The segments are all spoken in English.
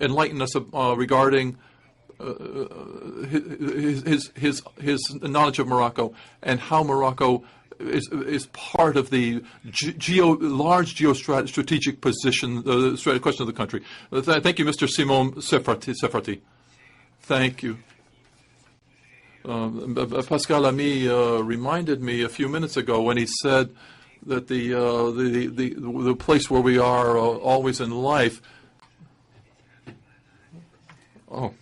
enlighten us regarding his knowledge of Morocco and how Morocco is part of the large geostrategic position, question of the country. Thank you, Mr. Simon Serfaty. Thank you. Pascal Lamy reminded me a few minutes ago when he said that the place where we are always in life. Oh.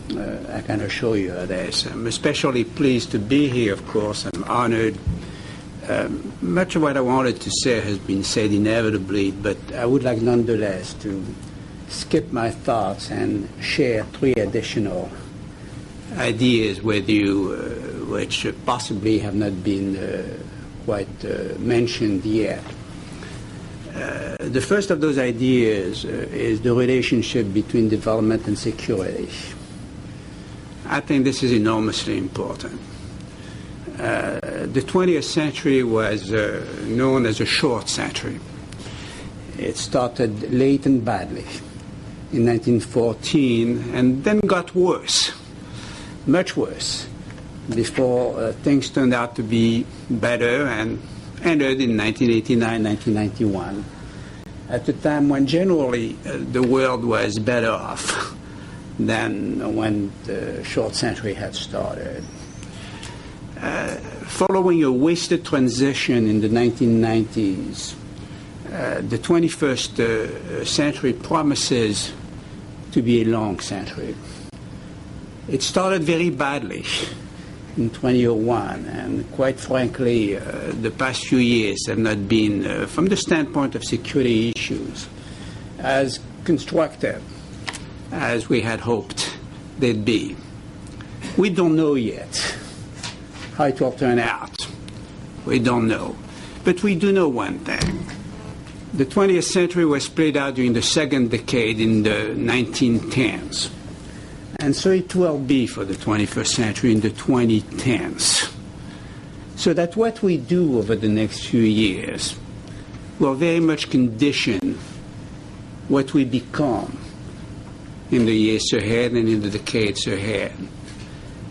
I can assure you this. I'm especially pleased to be here, of course. I'm honored. Much of what I wanted to say has been said inevitably, but I would like nonetheless to skip my thoughts and share 3 additional ideas with you, which possibly have not been quite mentioned yet. The first of those ideas is the relationship between development and security. I think this is enormously important. The 20th century was known as a short century. It started late and badly in 1914 and then got worse, much worse, before things turned out to be better and ended in 1989, 1991, at a time when generally the world was better off than when the short century had started. Following a wasted transition in the 1990s, the 21st century promises to be a long century. It started very badly in 2001, and quite frankly, the past few years have not been, from the standpoint of security issues, as constructive as we had hoped they'd be. We don't know yet how it will turn out. We don't know. But we do know one thing. The 20th century was played out during the second decade in the 1910s. And so it will be for the 21st century in the 2010s. So that what we do over the next few years will very much condition what we become in the years ahead and in the decades ahead.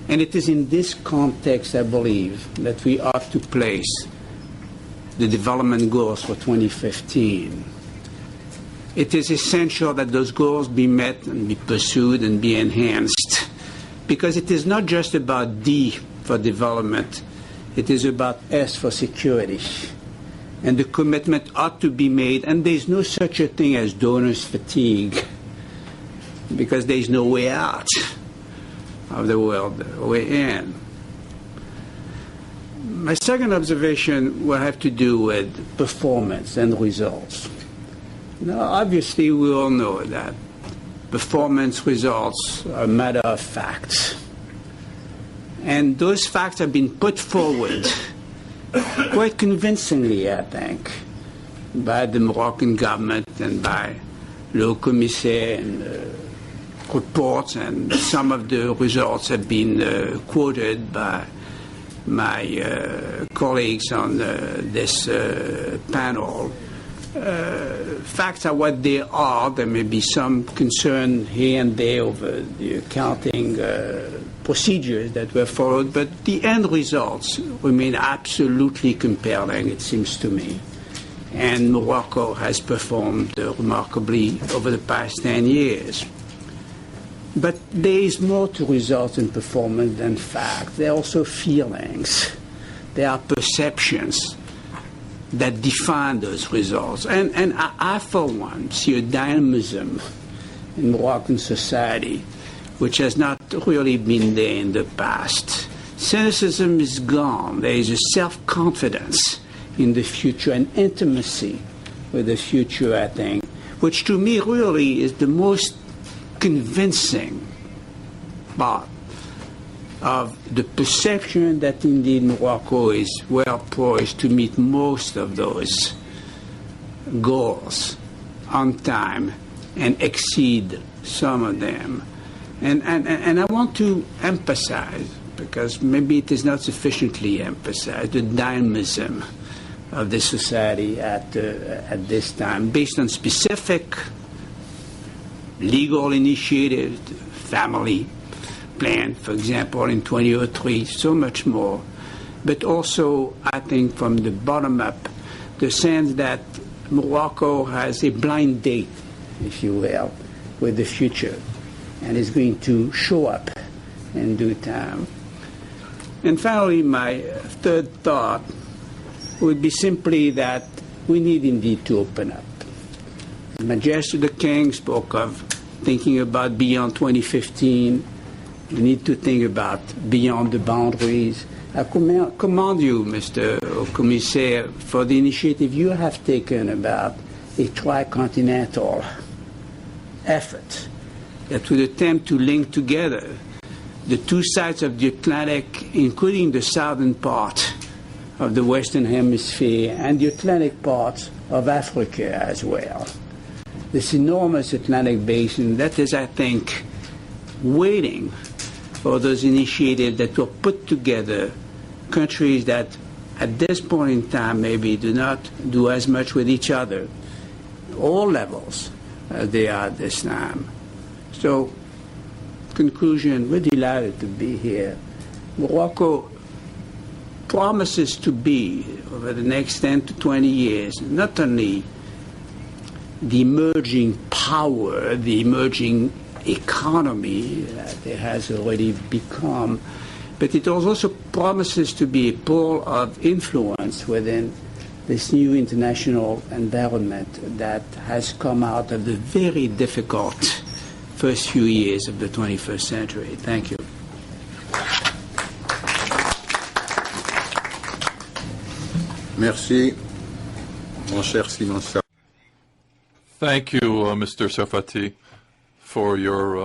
And it is in this context, I believe, that we ought to place the development goals for 2015. It is essential that those goals be met and be pursued and be enhanced, because it is not just about D for development, it is about S for security. And the commitment ought to be made, and there's no such a thing as donors' fatigue, because there's no way out of the world we're in. My second observation will have to do with performance and results. Now, obviously, we all know that performance results are a matter of facts. And those facts have been put forward quite convincingly, I think, by the Moroccan government and by le Haut Commissaire and reports, and some of the results have been quoted by my colleagues on this panel. Facts are what they are. There may be some concern here and there over the accounting procedures that were followed, but the end results remain absolutely compelling, it seems to me. And Morocco has performed remarkably over the past 10 years. But there is more to results and performance than facts. There are also feelings. There are perceptions that define those results. And I, for one, see a dynamism in Moroccan society which has not really been there in the past. Cynicism is gone. There is a self-confidence in the future and intimacy with the future, I think, which to me really is the most convincing part of the perception that indeed Morocco is well poised to meet most of those goals on time and exceed some of them. And I want to emphasize, because maybe it is not sufficiently emphasized, the dynamism of the society at this time, based on specific legal initiatives, family plan, for example, in 2003, so much more. But also, I think, from the bottom up, the sense that Morocco has a blind date, if you will, with the future, and is going to show up in due time. And finally, my third thought would be simply that we need indeed to open up. Majesty the King spoke of thinking about beyond 2015. We need to think about beyond the boundaries. I commend you, Mr. Commissaire, for the initiative you have taken about a tricontinental effort that would attempt to link together the two sides of the Atlantic, including the southern part of the Western Hemisphere and the Atlantic part of Africa as well. This enormous Atlantic basin that is, I think, waiting for those initiatives that will put together countries that at this point in time maybe do not do as much with each other, all levels as they are at this time. So, conclusion, we're delighted to be here. Morocco promises to be, over the next 10 to 20 years, not only the emerging power, the emerging economy that it has already become, but it also promises to be a pole of influence within this new international environment that has come out of the very difficult first few years of the 21st century. Thank you. Merci, mon cher Simon. Thank you, Mr. Serfaty, for your